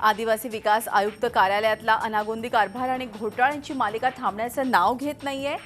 आदिवासी विकास आयुक्त कार्यालयातला अनागोंदी कारभार आणि घोटाळ्यांची मालिका थांबण्याचं नाव घेत नाहीये।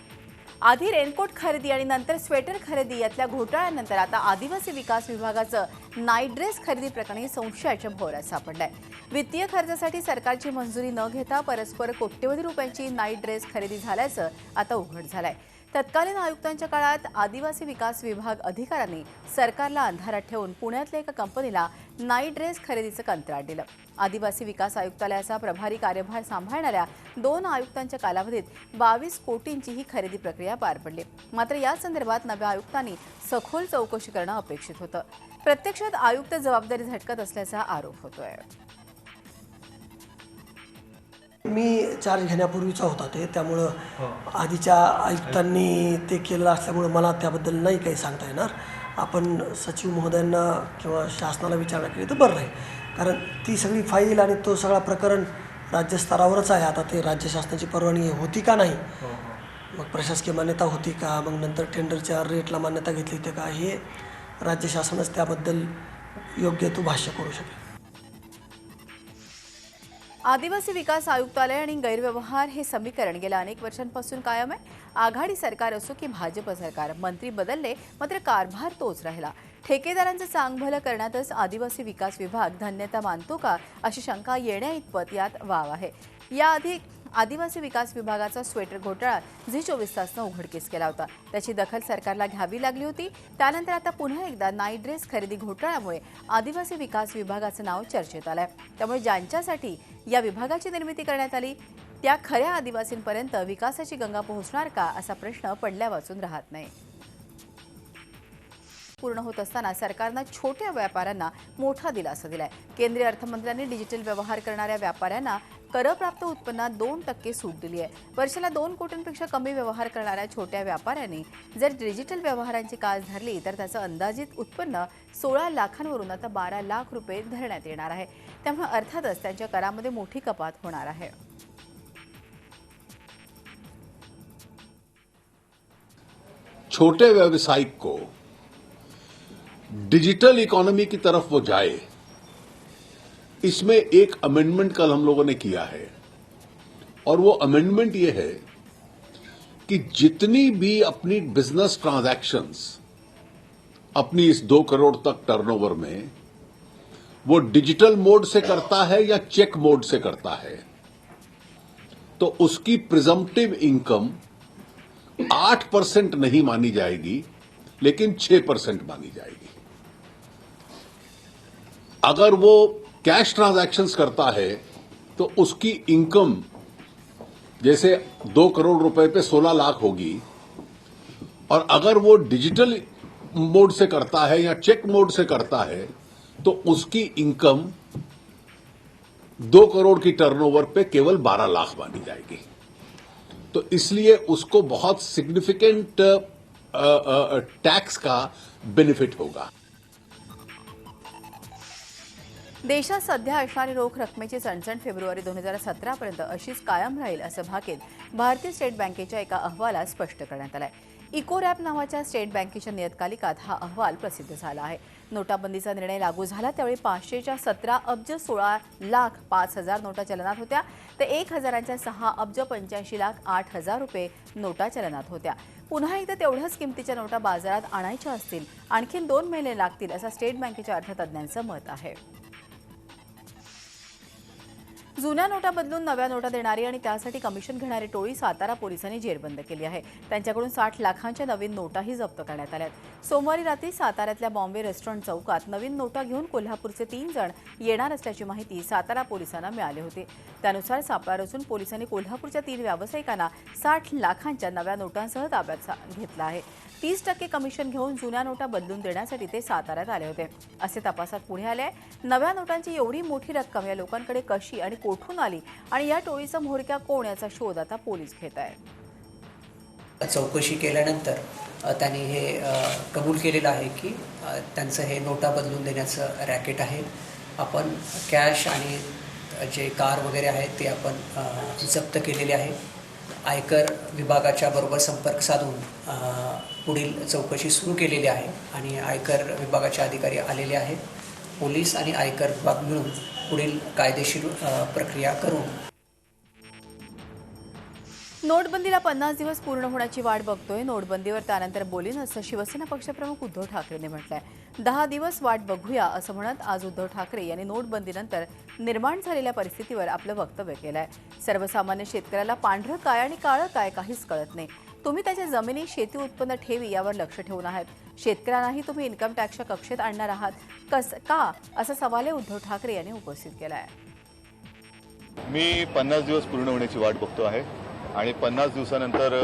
आधी रेनकोट खरेदी आणि नंतर स्वेटर खरेदी यातल्या घोटाळ्यानंतर आता आदिवासी विकास विभागाचं नाईट ड्रेस खरेदी प्रकरणी संशयाच्या भोवऱ्यात सापडलंय। वित्तीय खर्चासाठी सरकारची मंजुरी न घेता परस्पर कोट्यवधी रुपयांची नाईट ड्रेस खरेदी झाल्याचं आता उघड झालंय। तत्कालीन आयुक्तांच्या काळात आदिवासी विकास विभाग अधिकाऱ्यांनी सरकारला अंधारात ठेवून पुण्यातल्या एका कंपनीला नाईट ड्रेस खरेदीचं कंत्राट दिलं। आदिवासी विकास आयुक्तालयाचा प्रभारी कार्यभार सांभाळणाऱ्या 2 आयुक्तांच्या कालावधीत 22 कोटींची ही खरेदी प्रक्रिया पार पडली। मात्र या संदर्भात नव्या आयुक्तांनी सखोल चौकशी करणं अपेक्षित होतं। प्रत्यक्षात आयुक्त जबाबदारी झटकत असल्याचा आरोप होतोय। मी चार्ज घेण्यापूर्वीचा होता ते, त्यामुळं आधीच्या आयुक्तांनी ते केलं असल्यामुळे मला त्याबद्दल नाही काही सांगता येणार। आपण सचिव महोदयांना किंवा शासनाला विचारणा केली तर बरं राहील, कारण ती सगळी फाईल आणि तो सगळा प्रकरण राज्यस्तरावरच आहे। आता ते राज्य शासनाची परवानगी होती का नाही, मग प्रशासकीय मान्यता होती का, मग नंतर टेंडरच्या रेटला मान्यता घेतली होती का, हे राज्य शासनच त्याबद्दल योग्य तो भाष्य करू शकेल। आदिवासी विकास आयुक्तालय आणि गैरव्यवहार हे समीकरण गेल्या अनेक वर्षांपासून कायम आहे। आघाडी सरकार असो की भाजप सरकार, मंत्री बदलले मात्र कारभार तोच राहिला। ठेकेदारांचं चांगभलं करण्यातच आदिवासी विकास विभाग धन्यता मानतो का, अशी शंका येण्याइतपत यात वाव आहे। याआधी आदिवासी विकास विभागाचा स्वेटर घोटाळा झी 24 तासनं उघडकीस केला होता। त्याची दखल सरकारला घ्यावी लागली होती। त्यानंतर आता पुन्हा एकदा नाईट ड्रेस खरेदी घोटाळ्यामुळे आदिवासी विकास विभागाचं नाव चर्चेत आलंय। त्यामुळे ज्यांच्यासाठी या विभागाची निर्मिती करण्यात आली त्या खऱ्या आदिवासींपर्यंत विकासाची गंगा पोहोचणार का, असा प्रश्न पडल्या वाचून राहत नाही। पूर्ण होत असताना सरकारनं छोट्या व्यापाऱ्यांना मोठा दिलासा दिलाय। केंद्रीय अर्थमंत्र्यांनी डिजिटल व्यवहार करणाऱ्या व्यापाऱ्यांना करप्राप्त उत्पन्नात 2% सूट दिली आहे। वर्षाला 2 कोटींपेक्षा कमी व्यवहार करणाऱ्या छोट्या व्यापाऱ्यांनी जर डिजिटल व्यवहारांची कास धरली तर त्याचं अंदाजित उत्पन्न 16 लाखांवरून आता 12 लाख रुपये धरण्यात येणार आहे। त्यामुळे अर्थातच त्यांच्या करामध्ये मोठी कपात होणार आहे। छोटे व्यवसायिक को डिजिटल इकोनॉमी की तरफ वो जाए, इसमें एक अमेंडमेंट कल हम लोगों ने किया है और वो अमेंडमेंट ये है कि जितनी भी अपनी बिजनेस ट्रांजैक्शंस अपनी इस 2 करोड़ तक टर्नओवर में वो डिजिटल मोड से करता है या चेक मोड से करता है, तो उसकी प्रिजम्पटिव इनकम 8% नहीं मानी जाएगी, लेकिन 6% मानी जाएगी। अगर वो कैश ट्रांजैक्शंस करता है तो उसकी इनकम जैसे 2 करोड़ रुपए पे 16 लाख होगी, और अगर वो डिजिटल मोड से करता है या चेक मोड से करता है तो उसकी इनकम 2 करोड़ की टर्नओवर पे केवल 12 लाख मानी जाएगी। तो इसलिए उसको बहुत सिग्निफिकेंट टैक्स का बेनिफिट होगा। देशात सध्या असणारी रोख रकमेची चणचण फेब्रुवारी 2017 पर्यंत अशीच कायम राहील असं भाकीत भारतीय स्टेट बँकेच्या एका अहवालात स्पष्ट करण्यात आलंय। इकोरॅप नावाच्या स्टेट बँकेच्या नियतकालिकात हा अहवाल प्रसिद्ध झाला आहे। नोटाबंदीचा निर्णय लागू झाला त्यावेळी 500च्या 17 अब्ज 16 लाख 5,000 नोटा चलनात होत्या, तर 1,000च्या 6 अब्ज 85 लाख 8,000 रुपये नोटा चलनात होत्या। पुन्हा एकदा तेवढ्याच किमतीच्या नोटा बाजारात आणायच्या असतील आणखीन 2 महिने लागतील असं स्टेट बँकेच्या अर्थतज्ज्ञांचं मत आहे। जुन्या नोटा बदलून नव्या नोटा देणारी आणि त्यासाठी कमिशन घेणारी टोळी सातारा पोलिसांनी जेरबंद केली आहे। त्यांच्याकडून 60 लाखांच्या नवीन नोटाही जप्त करण्यात आल्यात। सोमवारी रात्री साताऱ्यातल्या बॉम्बे रेस्टॉरंट चौकात नवीन नोटा घेऊन कोल्हापूरचे 3 जण येणार असल्याची माहिती सातारा पोलिसांना मिळाली होती। त्यानुसार सापळा रचून पोलिसांनी कोल्हापूरच्या 3 व्यावसायिकांना 60 लाखांच्या नव्या नोटांसह ताब्यात घेतलं आहे। 30% कमिशन घेऊन जुन्या नोटा बदलून देण्यासाठी ते साताऱ्यात आले होते असे तपासात पुढे आले। नव्या नोटांची एवढी मोठी रक्कम या लोकांकडे कशी आणि कोठून आली आणि या टोळीचा म्होरक्या कोण याचा शोध आता पोलीस घेत आहेत। चौकशी केल्यानंतर त्यांनी हे कबूल केलेलं आहे की त्यांचं हे नोटा बदलून देण्याचं रॅकेट आहे। आपण कॅश आणि जे कार वगैरे आहेत ते आपण जप्त केलेले आहे। आयकर विभागाच्या बरोबर संपर्क साधून पुढील चौकशी सुरू केलेली आहे आणि आयकर विभागाचे अधिकारी आलेले आहेत। पोलीस आणि आयकर विभाग मिळून पुढील कायदेशीर प्रक्रिया करू. नोटबंदीला 50 दिवस पूर्ण होण्याची वाट बघतोय. नोटबंदीवर त्यानंतर बोलीन असं शिवसेना पक्षप्रमुख उद्धव ठाकरेंनी म्हटलंय. 10 दिवस वाट बघूया असं म्हणत आज उद्धव ठाकरे यांनी नोटबंदीनंतर निर्माण झालेल्या परिस्थितीवर आपलं वक्तव्य केलंय. सर्वसामान्य शेतकऱ्याला पांढरं काय आणि काळं काय काहीच कळत नाही. तुम्ही त्याच्या जमिनी, शेती उत्पन्न ठेवी यावर लक्ष ठेवून आहात. शेतकऱ्यांनाही तुम्ही इन्कम टॅक्सच्या कक्षेत आणणार आहात का असा सवाल उद्धव ठाकरे यांनी उपस्थित केलाय. मी 50 दिवस पूर्ण होण्याची वाट बघतो आहे आणि 50 दिवसानंतर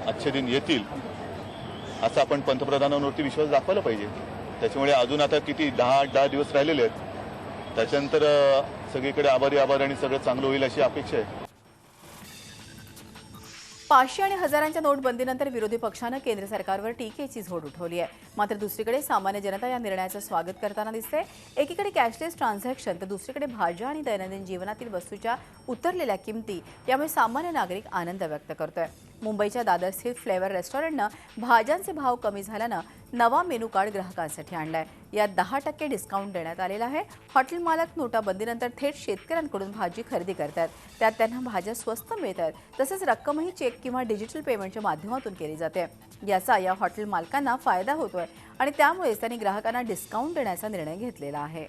अच्छे दिन येतील असं आपण पंतप्रधानांवरती विश्वास दाखवायला पाहिजे. त्याच्यामुळे अजून आता किती 10 दिवस राहिलेले आहेत. त्याच्यानंतर सगळीकडे आभार आणि सगळं चांगलं होईल अशी अपेक्षा आहे. 500 आणि हजारांच्या नोटबंदीनंतर विरोधी पक्षानं केंद्र सरकारवर टीकेची झोड उठवली आहे. मात्र दुसरीकडे सामान्य जनता या निर्णयाचं स्वागत करताना दिसते. एकीकडे कॅशलेस ट्रान्झॅक्शन तर दुसरीकडे भाज्या आणि दैनंदिन जीवनातील वस्तूच्या उतरलेल्या किमती यामुळे सामान्य नागरिक आनंद व्यक्त करतोय. मुंबईच्या दादर स्थित फ्लेवर रेस्टॉरंटनं भाज्यांचे भाव कमी झाल्यानं नवा मेनू कार्ड ग्राहकांसाठी आणलाय. यात 10% डिस्काउंट देण्यात आलेला आहे. हॉटेल मालक नोटाबंदीनंतर थेट शेतकऱ्यांकडून भाजी खरेदी करतात. त्यात त्यांना भाज्या स्वस्त मिळतात. तसंच रक्कमही चेक किंवा डिजिटल पेमेंटच्या माध्यमातून केली जाते. याचा या हॉटेल मालकांना फायदा होतोय आणि त्यामुळेच त्यांनी ग्राहकांना डिस्काउंट देण्याचा निर्णय घेतलेला आहे.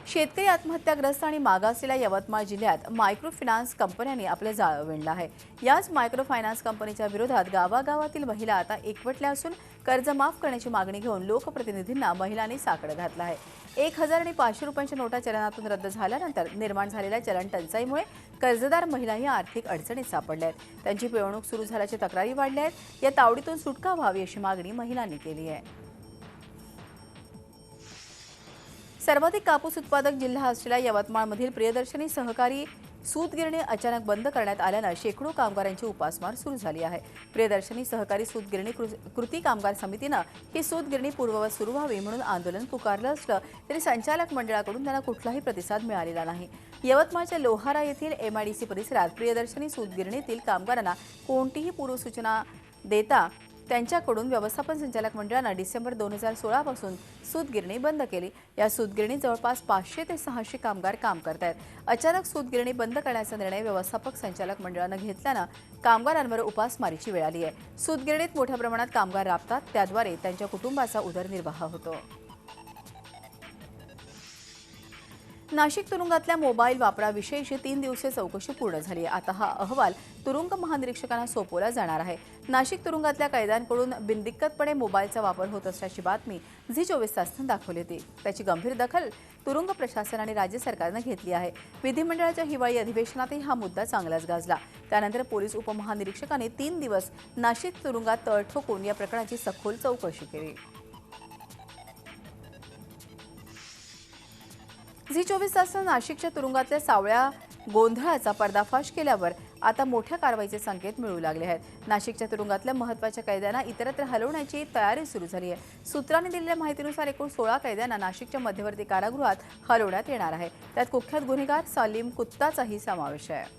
शेतकरी आत्महत्याग्रस्त आणि मागासलेल्या यवतमाळ जिल्ह्यात मायक्रो फायनान्स कंपन्यांनी आपलं जाळं विणलं आहे. याच मायक्रो फायनान्स कंपनीच्या विरोधात गावागावातील महिला आता एकवटल्या असून कर्ज माफ करण्याची मागणी घेऊन लोकप्रतिनिधींना महिलांनी साकडं घातलं आहे. 1000 आणि 500 रुपयांच्या नोटा चलनातून रद्द झाल्यानंतर निर्माण झालेल्या चलन टंचाईमुळे कर्जदार महिलाही आर्थिक अडचणीत सापडल्या आहेत. त्यांची पिळवणूक सुरू झाल्याच्या तक्रारी वाढल्या आहेत. या तावडीतून सुटका व्हावी अशी मागणी महिलांनी केली आहे. सर्वाधिक कापूस उत्पादक जिल्हा असलेल्या यवतमाळमधील प्रियदर्शनी सहकारी सूतगिरणी अचानक बंद करण्यात आल्यानं शेकडो कामगारांची उपासमार सुरू झाली आहे. प्रियदर्शनी सहकारी सूतगिरणी कृती कामगार समितीनं ही सूतगिरणी पूर्ववत सुरू व्हावी म्हणून आंदोलन पुकारलं असलं तरी संचालक मंडळाकडून त्यांना कुठलाही प्रतिसाद मिळालेला नाही. यवतमाळच्या लोहारा येथील MIDC परिसरात प्रियदर्शनी सूतगिरणीतील कामगारांना कोणतीही पूर्वसूचना देता त्यांच्याकडून व्यवस्थापन संचालक मंडळानं डिसेंबर 2016 पासून सूतगिरणी बंद केली. या सूतगिरणीत जवळपास 500 ते 600 कामगार काम करतायत. अचानक सूतगिरणी बंद करण्याचा निर्णय व्यवस्थापक संचालक मंडळानं घेतल्यानं कामगारांवर उपासमारीची वेळ आली आहे. सूतगिरणीत मोठ्या प्रमाणात कामगार राबतात. त्याद्वारे त्यांच्या कुटुंबाचा उदरनिर्वाह होतो. नाशिक तुरुंगातल्या मोबाईल वापराविषयीची 3 दिवसीय चौकशी पूर्ण झाली आहे. आता हा अहवाल तुरुंग महानिरीक्षकांना सोपवला जाणार आहे. नाशिक तुरुंगातल्या कैद्यांकडून बिनदिक्कतपणे मोबाईलचा वापर होत असल्याची बातमी झी 24 तासानं दाखवली होती. त्याची गंभीर दखल तुरुंग प्रशासन आणि राज्य सरकारनं घेतली आहे. विधिमंडळाच्या हिवाळी अधिवेशनातही हा मुद्दा चांगलाच गाजला. त्यानंतर पोलीस उपमहानिरीक्षकांनी 3 दिवस नाशिक तुरुंगात तळ ठोकून या प्रकरणाची सखोल चौकशी केली. झी 24 तासानं नाशिकच्या तुरुंगातल्या सावळ्या गोंधळाचा पर्दाफाश केल्यावर आता मोठ्या कारवाईचे संकेत मिळू लागले आहेत. नाशिकच्या तुरुंगातल्या महत्त्वाच्या कैद्यांना इतरत्र हलवण्याची तयारी सुरू झाली आहे. सूत्रांनी दिलेल्या माहितीनुसार एकूण 16 कैद्यांना नाशिकच्या मध्यवर्ती कारागृहात हलवण्यात येणार आहे. त्यात कुख्यात गुन्हेगार सलीम कुत्ताचाही समावेश आहे.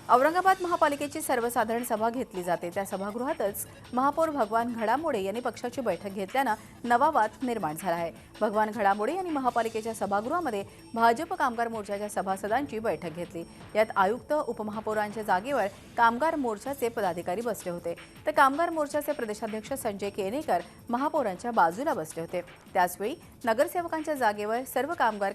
औरंगाबाद महापालिकेची सर्वसाधारण सभा घेतली जाते. त्या सभागृहातच महापौर भगवान घडामोडे यांनी पक्षाची बैठक घेतल्यानं नवा वाद निर्माण झाला आहे. भगवान घडामोडे यांनी महापालिकेच्या सभागृहामध्ये भाजप कामगार मोर्चाच्या सभासदांची बैठक घेतली. यात आयुक्त, उपमहापौरांच्या जागेवर कामगार मोर्चाचे पदाधिकारी बसले होते. तर कामगार मोर्चाचे प्रदेशाध्यक्ष संजय केनेकर महापौरांच्या बाजूला बसले होते. त्याचवेळी नगरसेवकांच्या जागेवर सर्व कामगार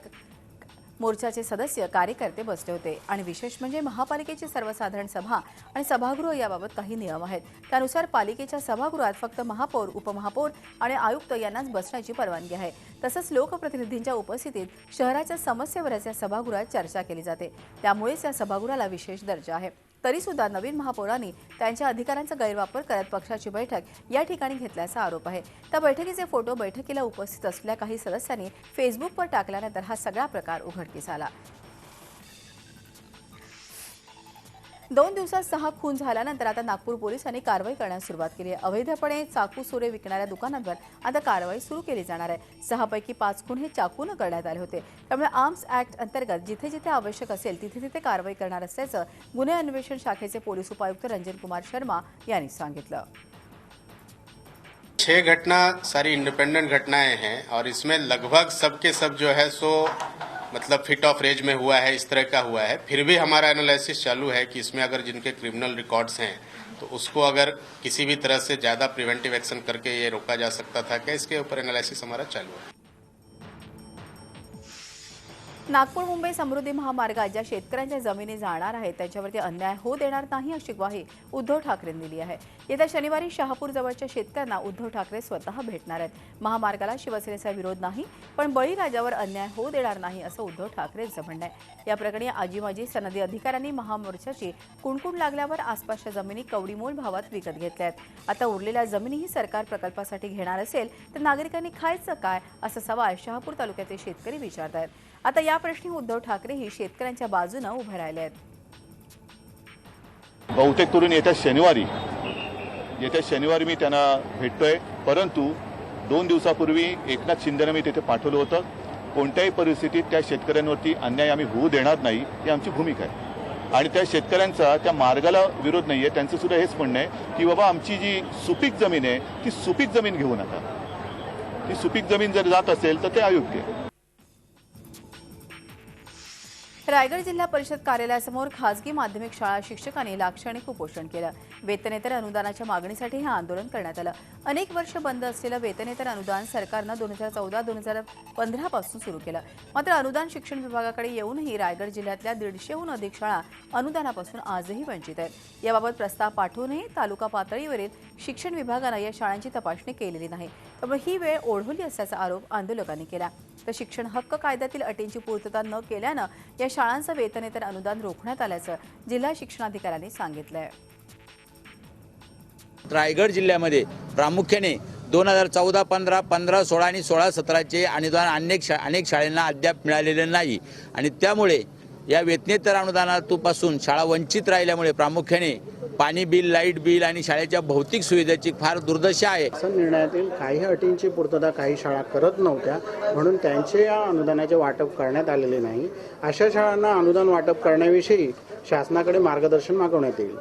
मोर्चाचे सदस्य कार्यकर्ते बसले होते. आणि विशेष म्हणजे महापालिकेची सर्वसाधारण सभा आणि सभागृह याबाबत काही नियम आहेत. त्यानुसार पालिकेच्या सभागृहात फक्त महापौर, उपमहापौर आणि आयुक्त यांनाच बसण्याची परवानगी आहे. तसंच लोकप्रतिनिधींच्या उपस्थितीत शहराच्या समस्येवरच या सभागृहात चर्चा केली जाते. त्यामुळेच या सभागृहाला विशेष दर्जा आहे. तरीसुद्धा नवीन महापौरांनी त्यांच्या अधिकारांचा गैरवापर करत पक्षाची बैठक या ठिकाणी घेतल्याचा आरोप आहे. त्या बैठकीचे फोटो बैठकीला उपस्थित असलेल्या काही सदस्यांनी फेसबुकवर टाकल्यानंतर हा सगळा प्रकार उघडकीस आला. 2 दिवसात 6 खून झाल्यानंतर आता नागपूर पोलिसांनी कारवाई करण्यास सुरुवात केली आहे. अवैधपणे चाकू सुरे विकणाऱ्या दुकानांवर आता कारवाई सुरू केली जाणार आहे. 6 पैकी 5 खून हे चाकूनं करण्यात आले होते. त्यामुळे आर्म्स ऍक्ट अंतर्गत जिथे जिथे आवश्यक असेल तिथे तिथे कारवाई करणार असल्याचं गुन्हे अन्वेषण शाखेचे पोलीस उपायुक्त रंजन कुमार शर्मा यांनी सांगितलं. 6 घटना सारी इंडिपेंडेंट घटनाएं हैं और इसमें लगभग सब के सब जो है सो मतलब फिट ऑफ रेंज में हुआ है, इस तरह का हुआ है। फिर भी हमारा एनालिसिस चालू है कि इसमें अगर जिनके क्रिमिनल रिकॉर्ड्स हैं तो उसको अगर किसी भी तरह से ज़्यादा प्रिवेंटिव एक्शन करके ये रोका जा सकता था क्या, इसके ऊपर एनालिसिस हमारा चालू है। नागपूर मुंबई समृद्धी महामार्गात ज्या शेतकऱ्यांच्या जमिनी जाणार आहेत त्यांच्यावरती अन्याय होऊ देणार नाही अशी ग्वाही उद्धव ठाकरेंनी दिली आहे। येत्या शनिवारी शहापूर जवळच्या शेतकऱ्यांना उद्धव ठाकरे स्वतः भेटणार आहेत। महामार्गाला शिवसेनेचा विरोध नाही, पण बळीराजावर अन्याय होऊ देणार नाही असं उद्धव ठाकरेंचं म्हणणं आहे। या प्रकरणी आजी सनदी अधिकाऱ्यांनी महामोर्चाची कुणकुण लागल्यावर आसपासच्या जमिनी कवडीमोल भावात विकत घेतल्या आहेत। आता उरलेल्या जमिनीही सरकार प्रकल्पासाठी घेणार असेल तर नागरिकांनी खायचं काय असा सवाल शहापूर तालुक्याचे शेतकरी विचारत आहेत। आता या प्रश्नी उद्धव ठाकरेही शेतकऱ्यांच्या बाजूने उभे राहिले आहेत। बहुतेक करून येत्या शनिवारी मी त्यांना भेटतोय, परंतु 2 दिवसापूर्वी एकनाथ शिंदेंना मी तिथे पाठवलं होतं। कोणत्याही परिस्थितीत त्या शेतकऱ्यांवरती अन्याय आम्ही होऊ देणार नाही ही आमची भूमिका आहे आणि त्या शेतकऱ्यांचा त्या मार्गाला विरोध नाहीये। त्यांचं सुद्धा हेच म्हणणं आहे की बाबा आमची जी सुपीक जमीन आहे ती सुपीक जमीन घेऊ नका, ती सुपीक जमीन जर जात असेल तर ते अयोग्य आहे। रायगड जिल्हा परिषद कार्यालयासमोर खासगी माध्यमिक शाळा शिक्षकांनी लाक्षणिक उपोषण केलं। वेतनेतर अनुदानाच्या मागणीसाठी हे आंदोलन करण्यात आलं। अनेक वर्ष बंद असलेलं वेतनेतर अनुदान सरकारनं 2014-2015 पासून सुरू केलं। मात्र अनुदान शिक्षण विभागाकडे येऊनही रायगड जिल्ह्यातल्या 150हून अधिक शाळा अनुदानापासून आजही वंचित आहेत। याबाबत प्रस्ताव पाठवूनही तालुका पातळीवरील शिक्षण विभागानं या शाळांची तपासणी केलेली नाही, त्यामुळे ही वेळ ओढवली असल्याचा आरोप आंदोलकांनी केला। तर शिक्षण हक्क कायद्यातील अटींची पूर्तता न केल्यानं या शाळांचं वेतनेतर अनुदान रोखण्यात आल्याचं जिल्हा शिक्षणाधिकाऱ्यांनी सांगितलंय। रायगड जिल्ह्यामध्ये प्रामुख्याने 2014, 15, 15, 16 आणि 16, 17चे अनुदान अनेक शाळांना अद्याप मिळालेले नाही आणि त्यामुळे या वेतनेतर अनुदानापासून शाळा वंचित राहिल्यामुळे प्रामुख्याने पाणी बिल, लाईट बिल आणि शाळेच्या भौतिक सुविधेची फार दुर्दशा आहे। निर्णयातील काही अटींची पूर्तता काही शाळा करत नव्हत्या, म्हणून त्यांचे या अनुदानाचे वाटप करण्यात आलेले नाही। अशा शाळांना अनुदान वाटप करण्याविषयी शासनाकडे मार्गदर्शन मागवण्यात येईल।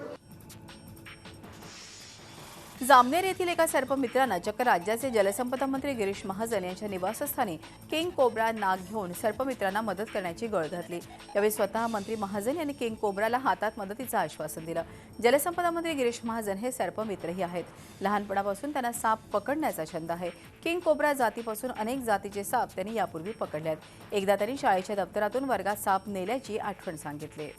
जामनेर येथील एका सर्पमित्रानं चक्क राज्याचे जलसंपदा मंत्री गिरीश महाजन यांच्या निवासस्थानी किंग कोब्रा नाग घेऊन सर्पमित्रांना मदत करण्याची गळ घातली। यावेळी स्वतः मंत्री महाजन यांनी किंग कोब्राला हातात मदतीचं आश्वासन दिलं। जलसंपदा मंत्री गिरीश महाजन हे सर्पमित्रही आहेत। लहानपणापासून त्यांना साप पकडण्याचा छंद आहे। किंग कोब्रा जातीपासून अनेक जातीचे साप त्यांनी यापूर्वी पकडले आहेत। एकदा त्यांनी शाळेच्या दप्तरातून वर्गात साप नेल्याची आठवण सांगितली।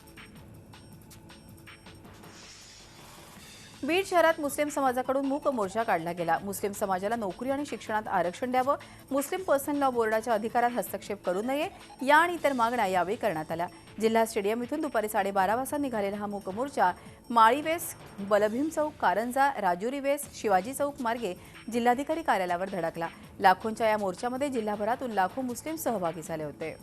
बीड शहरात मुस्लिम समाजाकडून मूक मोर्चा काढला गेला। मुस्लिम समाजाला नोकरी आणि शिक्षणात आरक्षण द्यावं, मुस्लिम पर्सनल लॉ बोर्डाच्या अधिकारात हस्तक्षेप करू नये या आणि इतर मागण्या यावेळी करण्यात आल्या। जिल्हा स्टेडियम इथून दुपारी 12:30 वाजता निघालेला हा मूक मोर्चा माळीवेस, बलभीम चौक, कारंजा, राजुरी वेस, शिवाजी चौक मार्गे जिल्हाधिकारी कार्यालयावर धडकला। लाखोंच्या या मोर्चामध्ये जिल्हाभरातून लाखो मुस्लिम सहभागी झाले होते।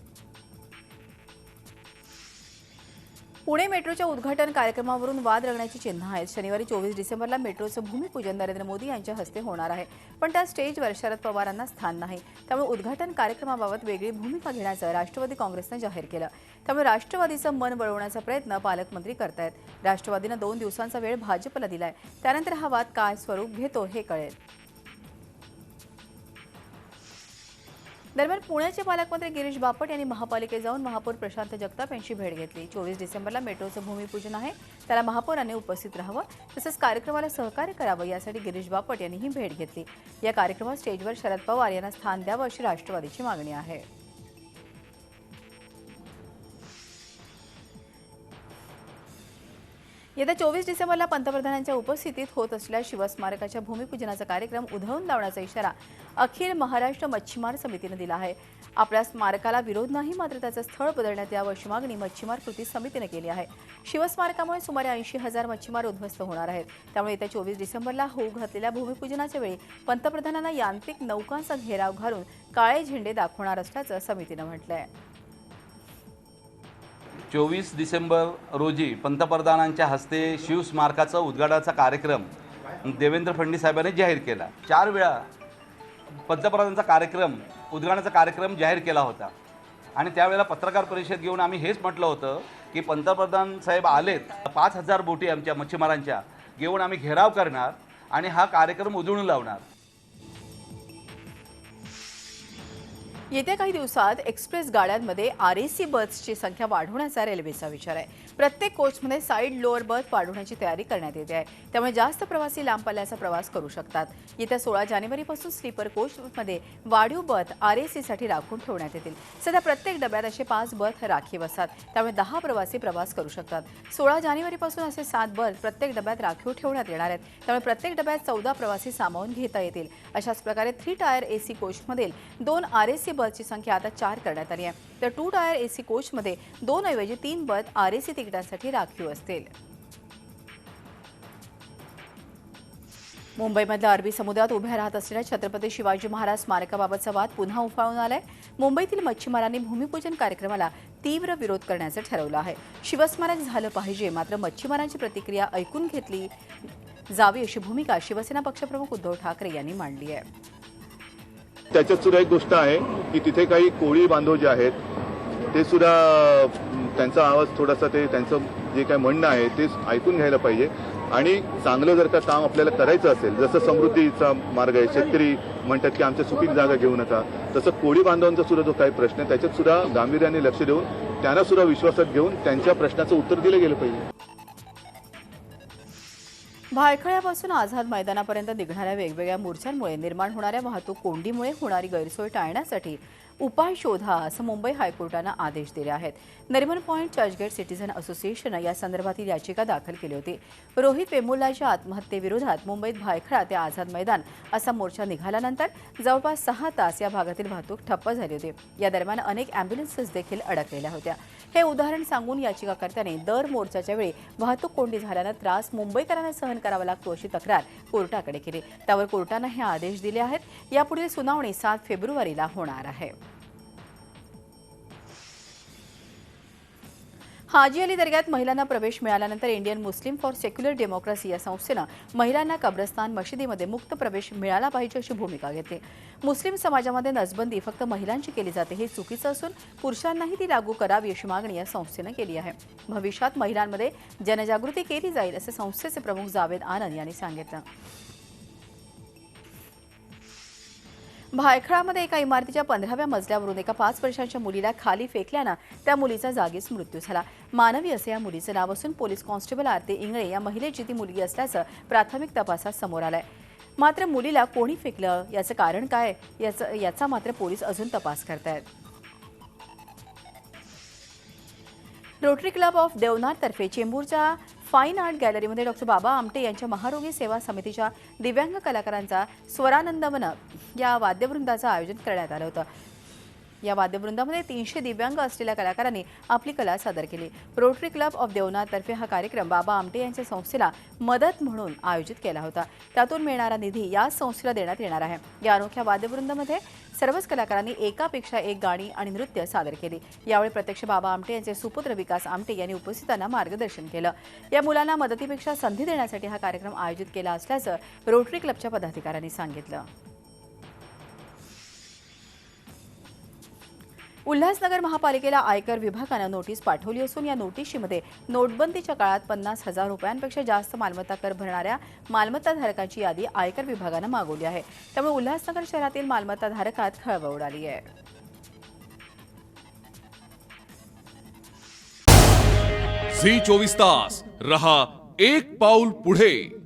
पुणे मेट्रोच्या उद्घाटन कार्यक्रमावरून वाद रंगण्याची चिन्ह आहेत। शनिवारी 24 डिसेंबरला मेट्रोचं भूमिपूजन नरेंद्र मोदी यांच्या हस्ते होणार आहे, पण त्या स्टेजवर शरद पवारांना स्थान नाही। त्यामुळे उद्घाटन कार्यक्रमाबाबत वेगळी भूमिका घेण्याचं राष्ट्रवादी काँग्रेसनं जाहीर केलं। त्यामुळे राष्ट्रवादीचं मन वळवण्याचा प्रयत्न पालकमंत्री करतायत। राष्ट्रवादीनं 2 दिवसांचा वेळ भाजपला दिलाय, त्यानंतर हा वाद काय स्वरूप घेतो हे कळेल। दरम्यान पुण्याचे पालकमंत्री गिरीश बापट यांनी महापालिकेत जाऊन महापौर प्रशांत जगताप यांची भेट घेतली। 24 डिसेंबरला मेट्रोचं भूमिपूजन आहे, त्याला महापौरांनी उपस्थित राहावं तसंच कार्यक्रमाला सहकार्य करावं यासाठी गिरीश बापट यांनी ही भेट घेतली। या कार्यक्रमात स्टेजवर शरद पवार यांना स्थान द्यावं अशी राष्ट्रवादीची मागणी आहे। येत्या 24 डिसेंबरला पंतप्रधानांच्या उपस्थितीत होत असलेल्या शिवस्मारकाच्या भूमिपूजनाचा कार्यक्रम उधळून लावण्याचा इशारा अखिल महाराष्ट्र मच्छीमार समितीने दिला आहे। आपल्या स्मारकाला विरोध नाही, मात्र त्याचं स्थळ बदलण्यात यावं अशी मागणी मच्छीमार कृती समितीने केली आहे। शिवस्मारकामुळे सुमारे 80,000 मच्छीमार उद्ध्वस्त होणार आहेत। त्यामुळे येत्या 24 डिसेंबरला होऊ घातलेल्या भूमिपूजनाच्या वेळी पंतप्रधानांना यांत्रिक नौकांचा घेराव घालून काळे झेंडे दाखवणार असल्याचं समितीनं म्हटलंय। 24 डिसेंबर रोजी पंतप्रधानांच्या हस्ते शिवस्मारकाचा उद्घाटनाचा कार्यक्रम देवेंद्र फडणवीस साहेबांनी जाहीर केला। 4 वेळा पंतप्रधानांचा कार्यक्रम उद्घाटनाचा कार्यक्रम जाहीर केला होता आणि त्यावेळेला पत्रकार परिषद घेऊन आम्ही हेच म्हटलं होतं की पंतप्रधान साहेब आलेत, 5,000 बोटी आमच्या मच्छीमारांच्या घेऊन आम्ही घेराव करणार आणि हा कार्यक्रम उधळून लावणार। येत्या काही दिवसात एक्सप्रेस गाड्यांमध्ये RAC बसची संख्या वाढवण्याचा रेल्वेचा विचार आहे. प्रत्येक कोचमध्ये साईड लोअर बर्थ वाढवण्याची तयारी करण्यात येते आहे. त्यामुळे जास्त प्रवासी लांब पल्ल्याचा प्रवास करू शकतात. येत्या 16 जानेवारीपासून स्लीपर कोचमध्ये वाढीव बर्थ RACसाठी राखून ठेवण्यात येतील. सध्या प्रत्येक डब्यात असे 5 बर्थ राखीव असतात. त्यामुळे 10 प्रवासी प्रवास करू शकतात. 16 जानेवारीपासून असे 7 बर्थ प्रत्येक डब्यात राखीव ठेवण्यात येणार आहेत. त्यामुळे प्रत्येक डब्यात 14 प्रवासी सामावून घेता येतील. अशाच प्रकारे 3 टायर AC कोचमधील 2 RAC बर्थची संख्या आता 4 करण्यात आली आहे. तर 2 टायर AC कोचमध्ये 2 ऐवजी 3 बर्थ RAC तिकिटांसाठी राखीव असतील. मुंबईमधल्या अरबी समुद्रात उभ्या राहत असलेल्या छत्रपती शिवाजी महाराज स्मारकाबाबतचा वाद पुन्हा उफाळून आलाय. मुंबईतील मच्छीमारांनी भूमिपूजन कार्यक्रमाला तीव्र विरोध करण्याचं ठरवलं आहे. शिवस्मारक झालं पाहिजे, मात्र मच्छीमारांची प्रतिक्रिया ऐकून घेतली जावी अशी भूमिका शिवसेना पक्षप्रमुख उद्धव ठाकरे यांनी मांडली आहे. त्याच्यात सुद्धा एक गोष्ट आहे की तिथे काही कोळी बांधव जे आहेत ते सुद्धा त्यांचा आवाज थोडासा ते त्यांचं जे काही म्हणणं आहे ते ऐकून घ्यायला पाहिजे. आणि चांगलं जर का काम आपल्याला करायचं असेल, जसं समृद्धीचा मार्ग आहे, शेतकरी म्हणतात की आमच्या सुपीक जागा घेऊ नका, तसं कोळी बांधवांचा सुद्धा जो काही प्रश्न आहे त्याच्यात सुद्धा गांभीर्याने लक्ष देऊन त्यांना सुद्धा विश्वासात घेऊन त्यांच्या प्रश्नाचं उत्तर दिलं गेलं पाहिजे. भायखळ्यापासून आझाद मैदानापर्यंत निघणाऱ्या वेगवेगळ्या मोर्चांमुळे निर्माण होणाऱ्या वाहतूक कोंडीमुळे होणारी गैरसोय टाळण्यासाठी उपाय शोधा असं मुंबई हायकोर्टानं आदेश दिले आहेत. नरिमन पॉइंट चर्चगेट सिटीझन असोसिएशननं या संदर्भातील याचिका दाखल केली होती. रोहित वेमुल्लाच्या आत्महत्येविरोधात मुंबईत भायखळा ते आझाद मैदान असा मोर्चा निघाल्यानंतर जवळपास 6 तास या भागातील वाहतूक ठप्प झाली होती. या दरम्यान अनेक अँब्युलन्सेस देखील अडकलेल्या होत्या. हे उदाहरण सांगून याचिकाकर्त्याने दर मोर्चाच्या वेळी वाहतूक कोंडी झाल्यानं त्रास मुंबईकरांना सहन करावा लागतो अशी तक्रार कोर्टाकडे केली. त्यावर कोर्टानं हे आदेश दिले आहेत. यापुढील सुनावणी 7 फेब्रुवारीला होणार आहे. हाजी अली दर्ग्यात महिलांना प्रवेश मिळाल्यानंतर Indian Muslim for secular democracy या संस्थेनं महिलांना कब्रस्तान मशिदीमध्ये मुक्त प्रवेश मिळाला पाहिजे अशी भूमिका घेतली. मुस्लिम समाजामध्ये नसबंदी फक्त महिलांची केली जाते हे चुकीचं असून पुरुषांनाही ती लागू करावी अशी मागणी या संस्थेनं केली आहे. भविष्यात महिलांमध्ये जनजागृती केली जाईल असे संस्थेचे प्रमुख जावेद आनंद यांनी सांगितलं. भायखळामध्ये एका इमारतीच्या 15व्या मजल्यावरून एका 5 वर्षांच्या मुलीला खाली फेकल्यानं त्या मुलीचा जागीच मृत्यू झाला. मानवी असे या मुलीचं नाव असून पोलीस कॉन्स्टेबल आरती इंगळे या महिलेची ती मुलगी असल्याचं प्राथमिक तपासात समोर आलंय. मात्र मुलीला कोणी फेकलं याचं कारण काय याचा मात्र पोलीस अजून तपास करतायत. रोटरी क्लब ऑफ देवनारतर्फे चेंबूरच्या फाईन आर्ट गॅलरीमध्ये डॉक्टर बाबा आमटे यांच्या महारोगी सेवा समितीच्या दिव्यांग कलाकारांचा स्वरानंदवन या वाद्यवृंदाचं आयोजन करण्यात आलं होतं. या वाद्यवृंदामध्ये 300 दिव्यांग असलेल्या कलाकारांनी आपली कला सादर केली. रोटरी क्लब ऑफ देवनारतर्फे हा कार्यक्रम बाबा आमटे यांच्या संस्थेला मदत म्हणून आयोजित केला होता. त्यातून मिळणारा निधी या संस्थेला देण्यात येणार आहे. या अनोख्या वाद्यवृंदामध्ये सर्वच कलाकारांनी एकापेक्षा एक गाणी आणि नृत्य सादर केली. यावेळी प्रत्यक्ष बाबा आमटे यांचे सुपुत्र विकास आमटे यांनी उपस्थितांना मार्गदर्शन केलं. या मुलांना मदतीपेक्षा संधी देण्यासाठी हा कार्यक्रम आयोजित केला असल्याचं रोटरी क्लबच्या पदाधिकाऱ्यांनी सांगितलं. उल्हासनगर महापालिकेला आयकर विभागानं नोटीस पाठवली असून या नोटिशीमध्ये नोटबंदीच्या काळात 50,000 रुपयांपेक्षा जास्त मालमत्ता कर भरणाऱ्या मालमत्ताधारकांची यादी आयकर विभागानं मागवली आहे. त्यामुळे उल्हासनगर शहरातील मालमत्ताधारकात खळबळ उडाली आहे. झी 24 तास रहा एक पाऊल पुढे.